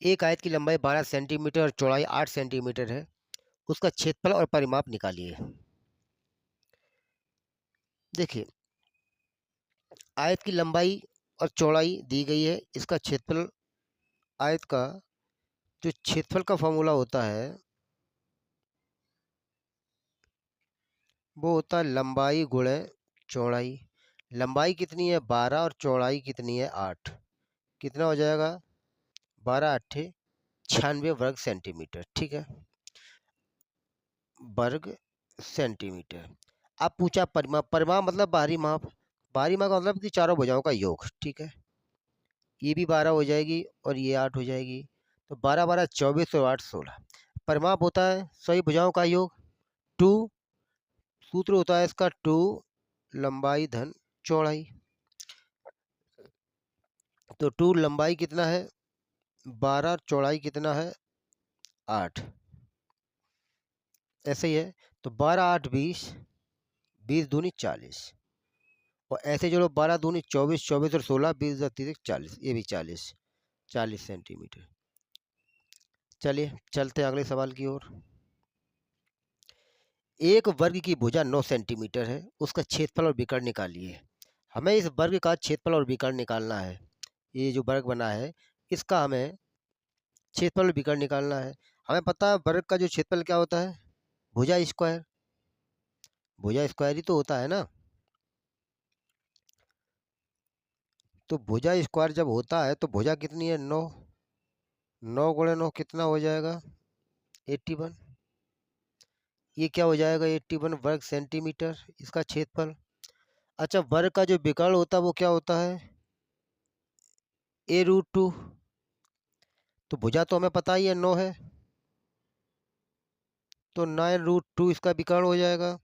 एक आयत की लंबाई 12 सेंटीमीटर और चौड़ाई 8 सेंटीमीटर है। उसका क्षेत्रफल और परिमाप निकालिए। देखिए, आयत की लंबाई और चौड़ाई दी गई है। इसका क्षेत्रफल, आयत का जो क्षेत्रफल का फॉर्मूला होता है वो होता है लंबाई गुणे चौड़ाई। लंबाई कितनी है 12 और चौड़ाई कितनी है 8। कितना हो जाएगा 12 अट्ठे 96 वर्ग सेंटीमीटर। ठीक है, वर्ग सेंटीमीटर। अब पूछा परिमाप। परिमाप मतलब बाहरी माप। बाहरी माप का मतलब कि चारों भुजाओं का योग। ठीक है, ये भी 12 हो जाएगी और ये 8 हो जाएगी। तो 12 12 24 और 8 16। परिमाप होता है सभी भुजाओं का योग। टू, सूत्र होता है इसका 2 लंबाई धन चौड़ाई। तो 2 लंबाई कितना है 12, चौड़ाई कितना है 8। ऐसे ही है। तो 12 8 20, 20 दूनी 40। और ऐसे जोड़ो 12 दूनी 24, 24 और 16, 20 30 40, ये भी 40, 40 सेंटीमीटर। चलिए चलते हैं अगले सवाल की ओर। एक वर्ग की भुजा 9 सेंटीमीटर है। उसका क्षेत्रफल और विकर्ण निकालिए। हमें इस वर्ग का क्षेत्रफल और विकर्ण निकालना है। ये जो वर्ग बना है इसका हमें क्षेत्रफल और विकर्ण निकालना है। हमें पता है वर्ग का जो क्षेत्रफल क्या होता है भुजा स्क्वायर। भुजा स्क्वायर ही तो होता है ना। तो भुजा स्क्वायर जब होता है तो भुजा कितनी है 9। 9 गुणे 9 कितना हो जाएगा 81। ये क्या हो जाएगा 81 वर्ग सेंटीमीटर इसका क्षेत्रफल। अच्छा, वर्ग का जो विकर्ण होता है वो क्या होता है a√2। तो भुजा तो हमें पता ही है 9 है, तो 9√2 इसका विकर्ण हो जाएगा।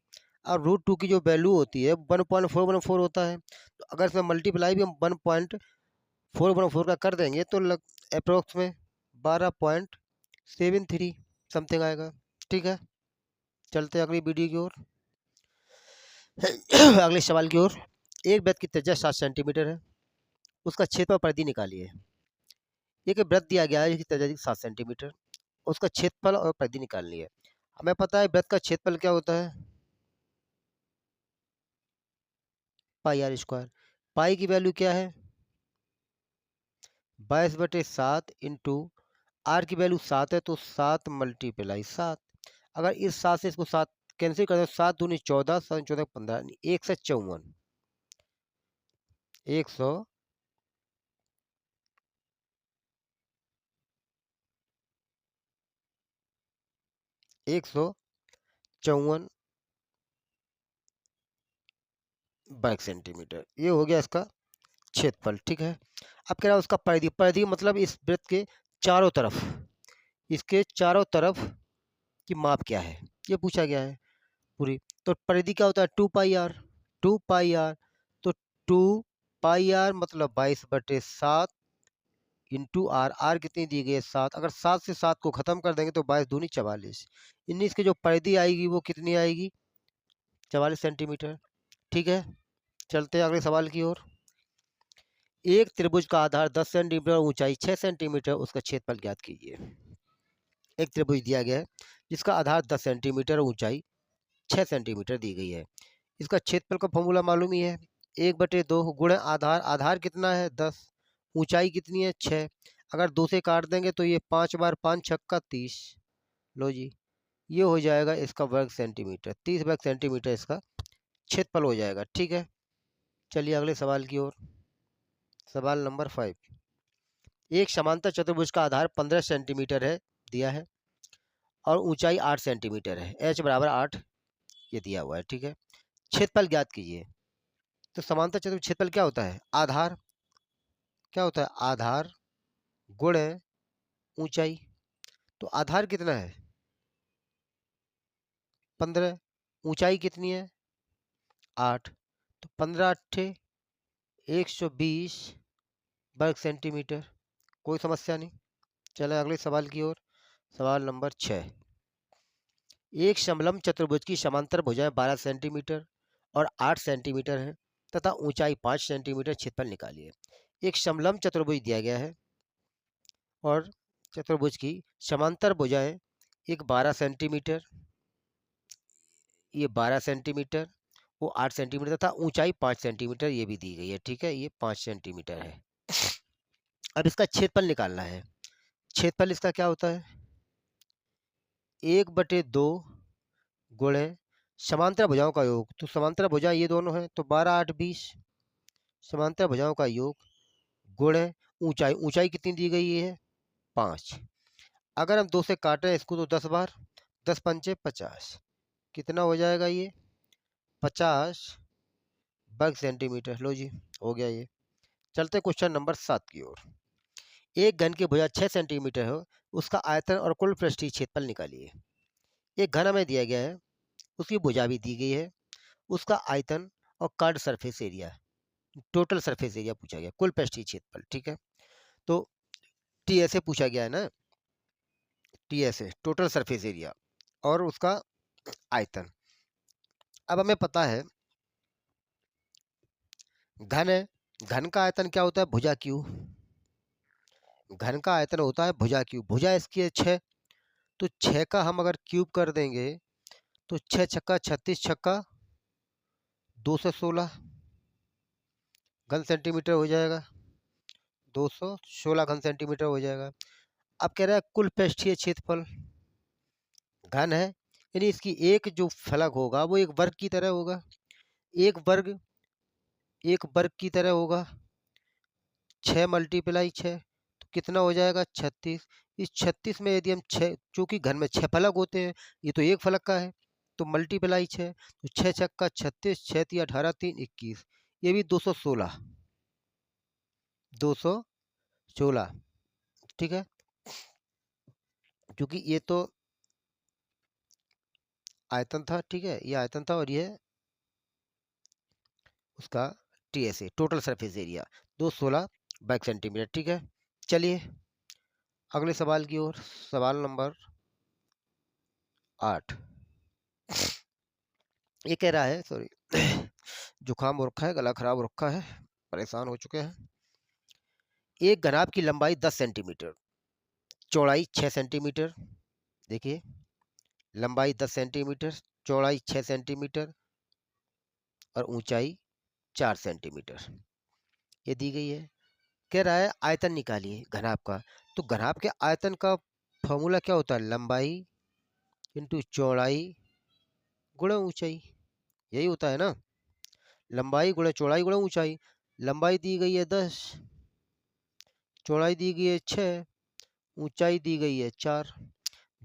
अब √2 की जो वैल्यू होती है 1.414 होता है। तो अगर इसमें मल्टीप्लाई भी हम 1.414 का कर देंगे तो अप्रोक्स में 12.73 समथिंग आएगा। ठीक है, चलते हैं अगली वीडियो की ओर। अगले सवाल की ओर। एक वृत्त की त्रिज्या 7 सेंटीमीटर है। उसका क्षेत्रफल परिधि निकालिए। एक वृत्त दिया गया है जिसकी त्रिज्या 7 सेंटीमीटर। उसका क्षेत्रफल और परिधि निकालनी है। हमें पता है वृत्त का क्षेत्रफल क्या होता है पाई आर स्क्वायर। पाई की वैल्यू क्या है 22/7 इंटू आर की वैल्यू 7 है तो 7 मल्टीप्लाई 7। अगर इस 7 से इसको 7 कैंसिल कर दो, 7 दूनी 14, 7 14 15, 154। 100 154 वर्ग सेंटीमीटर। ये हो गया इसका क्षेत्रफल। ठीक है, अब कह रहा है उसका परिधि। परिधि मतलब इस वृत्त के चारों तरफ, इसके चारों तरफ की माप क्या है ये पूछा गया है पूरी। तो परिधि क्या होता है 2 पाई आर। 2 पाई आर, तो 2 पाई आर मतलब 22/7 इंटू आर। आर कितनी दी गई है 7। अगर 7 से 7 को खत्म कर देंगे तो 22 दूनी 44। 19 की जो परिधि आएगी वो कितनी आएगी 44 सेंटीमीटर। ठीक है, चलते हैं अगले सवाल की ओर। एक त्रिभुज का आधार 10 सेंटीमीटर, ऊंचाई 6 सेंटीमीटर, उसका क्षेत्रफल ज्ञात कीजिए। एक त्रिभुज दिया गया है जिसका आधार 10 सेंटीमीटर, ऊंचाई 6 सेंटीमीटर दी गई है। इसका क्षेत्रफल का फॉर्मूला मालूम ही है 1/2 गुणे आधार। आधार कितना है 10, ऊंचाई कितनी है 6। अगर 2 से काट देंगे तो ये 5 बार 5 छक्का 30। लो जी, ये हो जाएगा इसका वर्ग सेंटीमीटर। 30 वर्ग सेंटीमीटर इसका क्षेत्रफल हो जाएगा। ठीक है, चलिए अगले सवाल की ओर। सवाल नंबर 5। एक समांतर चतुर्भुज का आधार 15 सेंटीमीटर है दिया है और ऊंचाई 8 सेंटीमीटर है। h बराबर 8 ये दिया हुआ है। ठीक है, क्षेत्रफल ज्ञात कीजिए। तो समांतर चतुर्भुज क्षेत्रफल क्या होता है आधार, क्या होता है आधार गुणे ऊंचाई। तो आधार कितना है 15, ऊंचाई कितनी है 8। तो 15 अट्ठे 120 वर्ग सेंटीमीटर। कोई समस्या नहीं। चलें अगले सवाल की ओर। सवाल नंबर 6। एक समलंब चतुर्भुज की समांतर भुजाएं 12 सेंटीमीटर और 8 सेंटीमीटर हैं तथा ऊंचाई 5 सेंटीमीटर। क्षेत्रफल निकालिए। एक समलंब चतुर्भुज दिया गया है और चतुर्भुज की समांतर भुजाएं एक 12 सेंटीमीटर, ये 12 सेंटीमीटर, वो 8 सेंटीमीटर था, ऊंचाई 5 सेंटीमीटर ये भी दी गई है, ठीक है, ये 5 सेंटीमीटर है। अब इसका क्षेत्रफल निकालना है। क्षेत्रफल इसका क्या होता है, 1/2 गुणे समांतर भुजाओं का योग, तो समांतर भुजा ये दोनों हैं तो 12 8 20, समांतर भुजाओं का योग गुणे ऊंचाई, ऊंचाई कितनी दी गई है 5। अगर हम 2 से काटें इसको तो 10 बार, 10 पंचे 50, कितना हो जाएगा ये 50 वर्ग सेंटीमीटर। लो जी हो गया ये। चलते क्वेश्चन नंबर 7 की ओर। एक घन की भुजा 6 सेंटीमीटर हो, उसका आयतन और कुल पृष्ठीय क्षेत्रफल निकालिए। एक घन हमें दिया गया है, उसकी भुजा भी दी गई है, उसका आयतन और curved surface area, total surface area पूछा गया, कुल पृष्ठीय क्षेत्रफल, ठीक है। तो टी ऐसे पूछा गया है ना, टी ऐसे टोटल सरफेस एरिया और उसका आयतन। अब हमें पता है घन है, घन का आयतन क्या होता है भुजा क्यू, घन का आयतन होता है भुजा क्यू, भुजा इसकी है 6, तो 6 का हम अगर क्यूब कर देंगे तो 6 छक्का 36 छक्का 216 घन सेंटीमीटर हो जाएगा, 216 घन सेंटीमीटर हो जाएगा। अब कह रहा है कुल पृष्ठीय क्षेत्रफल, घन है यानी इसकी एक जो फलक होगा वो एक वर्ग की तरह होगा, एक वर्ग की तरह होगा, 6 मल्टीप्लाई 6 तो कितना हो जाएगा 36। इस 36 में यदि हम 6, चूँकि घन में 6 फलक होते हैं, ये तो एक फलक का है, तो मल्टीप्लाई 6, तो 6 छक्का 36, 6 तिया 18 3 21, ये भी 216, 216, ठीक है, क्योंकि ये तो आयतन था, ठीक है, ये आयतन था और ये उसका टीएसए टोटल सरफेस एरिया 216 वर्ग सेंटीमीटर, ठीक है। चलिए अगले सवाल की ओर, सवाल नंबर 8। ये कह रहा है, सॉरी जुकाम हो रखा है, गला खराब हो रखा है, परेशान हो चुके हैं। एक घनाभ की लंबाई 10 सेंटीमीटर, चौड़ाई 6 सेंटीमीटर, देखिए लंबाई 10 सेंटीमीटर, चौड़ाई 6 सेंटीमीटर और ऊंचाई 4 सेंटीमीटर ये दी गई है। कह रहा है आयतन निकालिए घनाभ का, तो घनाभ के आयतन का फॉर्मूला क्या होता है, लंबाई इंटू चौड़ाई गुणा ऊंचाई, यही होता है ना, लंबाई गुणा चौड़ाई गुणा ऊंचाई। लंबाई दी गई है 10, चौड़ाई दी गई है 6, ऊंचाई दी गई है 4,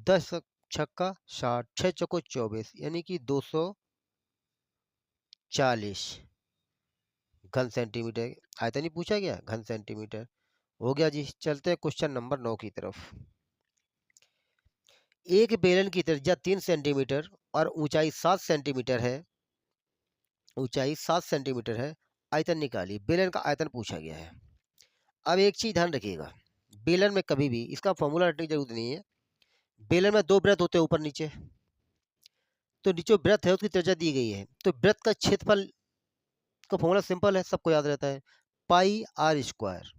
10 छक्का 60, 6 चौको 24 यानी कि 240 घन सेंटीमीटर, आयतन ही पूछा गया, घन सेंटीमीटर हो गया जी। चलते हैं क्वेश्चन नंबर 9 की तरफ। एक बेलन की त्रिज्या 3 सेंटीमीटर और ऊंचाई 7 सेंटीमीटर है, ऊंचाई 7 सेंटीमीटर है, आयतन निकालिए। बेलन का आयतन पूछा गया है। अब एक चीज ध्यान रखिएगा, बेलन में कभी भी इसका फॉर्मूला रटने की जरूरत नहीं है, बेलन में 2 वृत्त होते हैं ऊपर नीचे, तो नीचे वृत्त है उसकी त्रिज्या दी गई है, तो वृत्त का क्षेत्रफल का फॉर्मूला सिंपल है, सबको याद रहता है, पाई आर स्क्वायर,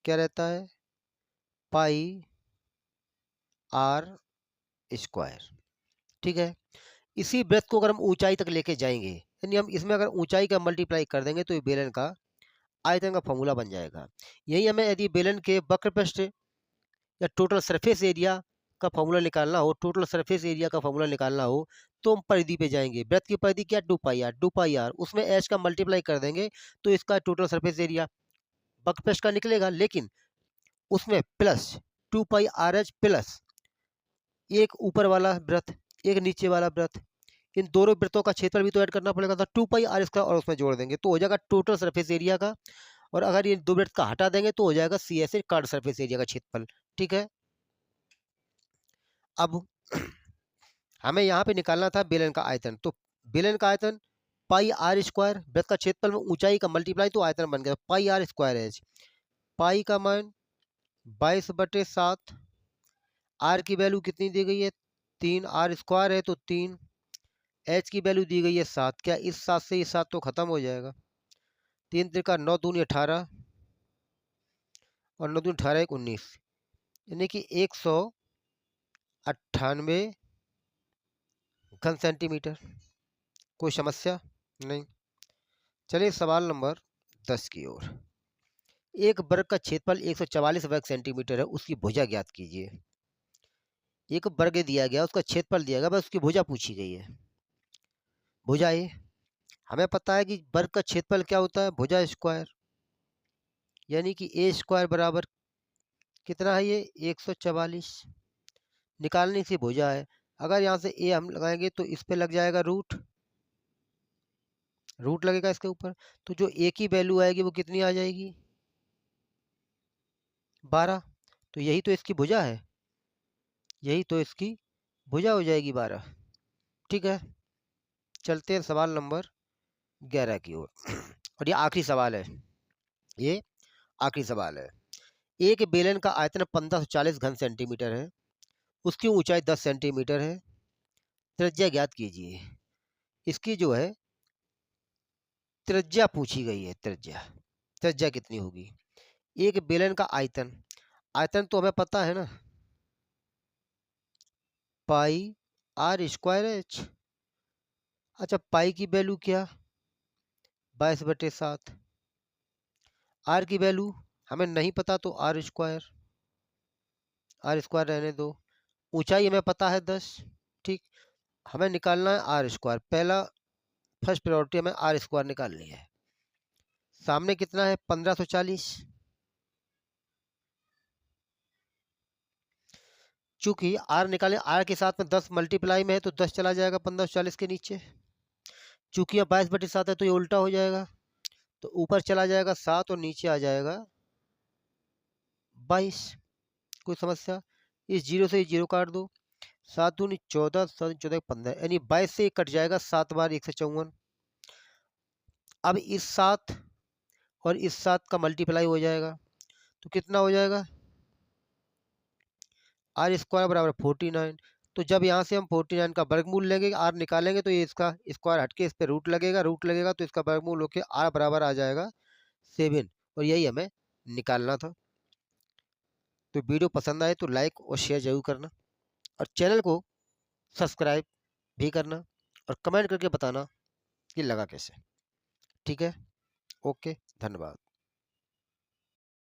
क्या रहता है पाई आर स्क्वायर, ठीक है। इसी वृत्त को अगर हम ऊंचाई तक लेके जाएंगे, यानी हम इसमें अगर ऊंचाई का मल्टीप्लाई कर देंगे तो ये बेलन का आयतन का फॉर्मूला बन जाएगा। यही हमें यदि बेलन के वक्र पृष्ठ या टोटल सरफेस एरिया का फॉर्मूला निकालना हो, टोटल सरफेस एरिया का फॉर्मूला निकालना हो, तो हम परिधि पे जाएंगे, वृत्त की परिधि क्या 2 पाई आर, उसमें एच का मल्टीप्लाई कर देंगे तो इसका टोटल सरफेस एरिया वक्र पृष्ठ का निकलेगा, लेकिन उसमें प्लस 2 पाई आर एच प्लस एक ऊपर वाला वृत्त एक नीचे वाला वृत्त, इन दोनों वृत्तों का क्षेत्रफल भी तो ऐड करना पड़ेगा, तो 2 पाई आर स्क्वायर और उसमें जोड़ देंगे तो हो जाएगा टोटल सरफेस एरिया का, और अगर ये 2 वृत्त का हटा देंगे तो हो जाएगा C S A curved surface area का क्षेत्रफल, ठीक है। अब हमें यहाँ पे निकालना था बेलन का आयतन, तो बेलन का आयतन पाई आर स्क्वायर, वृत्त का क्षेत्रफल में ऊंचाई का मल्टीप्लाई तो आयतन बन गया पाई आर स्क्वायर एच, पाई का मान 22/7, आर की वैल्यू कितनी दी गई है 3, आर स्क्वायर है तो 3, एच की वैल्यू दी गई है 7, क्या इस 7 से ये 7 तो खत्म हो जाएगा, 3 त्रिका 9 दूनी 18 और 9 दूनी 18 1 19, यानी कि 198 घन सेंटीमीटर। कोई समस्या नहीं। चलिए सवाल नंबर 10 की ओर। एक वर्ग का क्षेत्रफल 144 वर्ग सेंटीमीटर है, उसकी भुजा ज्ञात कीजिए। एक वर्ग दिया गया, उसका क्षेत्रफल दिया गया, बस उसकी भुजा पूछी गई है। भुजा ए, हमें पता है कि वर्ग का क्षेत्रफल क्या होता है, भुजा स्क्वायर, यानी कि ए स्क्वायर बराबर कितना है, ये 144। निकालने से भुजा है। अगर यहाँ से ए हम लगाएंगे तो इस पे लग जाएगा रूट, रूट लगेगा इसके ऊपर, तो जो ए की वैल्यू आएगी वो कितनी आ जाएगी, 12। तो यही तो इसकी भुजा है, यही तो इसकी भुजा हो जाएगी 12। ठीक है, चलते हैं सवाल नंबर 11 की ओर। और ये आखिरी सवाल है, ये आखिरी सवाल है। एक बेलन का आयतन 1540 घन सेंटीमीटर है, उसकी ऊंचाई 10 सेंटीमीटर है, त्रिज्या ज्ञात कीजिए। इसकी जो है त्रिज्या पूछी गई है, त्रिज्या, त्रिज्या कितनी होगी। एक बेलन का आयतन, आयतन तो हमें पता है ना, पाई आर स्क्वायर एच। अच्छा, पाई की वैल्यू क्या, 22/7। आर की वैल्यू हमें नहीं पता, तो आर स्क्वायर, आर स्क्वायर रहने दो। ऊंचाई हमें पता है 10। ठीक, हमें निकालना है आर स्क्वायर। पहला फर्स्ट प्रायोरिटी हमें आर स्क्वायर निकालनी है। सामने कितना है, 1540। चूंकि आर निकाले, आर के साथ में 10 मल्टीप्लाई में है, तो 10 चला जाएगा 1540 के नीचे। चूंकि यह 22/7 है, तो ये उल्टा हो जाएगा, तो ऊपर चला जाएगा 7 और नीचे आ जाएगा 22। कोई समस्या, इस जीरो से जीरो काट दो, 7 दूनी 14, 7 14 15, यानी 22 से कट जाएगा 7 बार 154। अब इस 7 और इस 7 का मल्टीप्लाई हो जाएगा, तो कितना हो जाएगा, आर स्क्वायर बराबर 49। तो जब यहाँ से हम 49 का वर्गमूल लेंगे, आर निकालेंगे, तो ये इसका स्क्वायर हटके इस पे रूट लगेगा, रूट लगेगा तो इसका वर्गमूल होके आर बराबर आ जाएगा 7। और यही हमें निकालना था। तो वीडियो पसंद आए तो लाइक और शेयर जरूर करना, और चैनल को सब्सक्राइब भी करना, और कमेंट करके बताना कि लगा कैसे। ठीक है, ओके, धन्यवाद।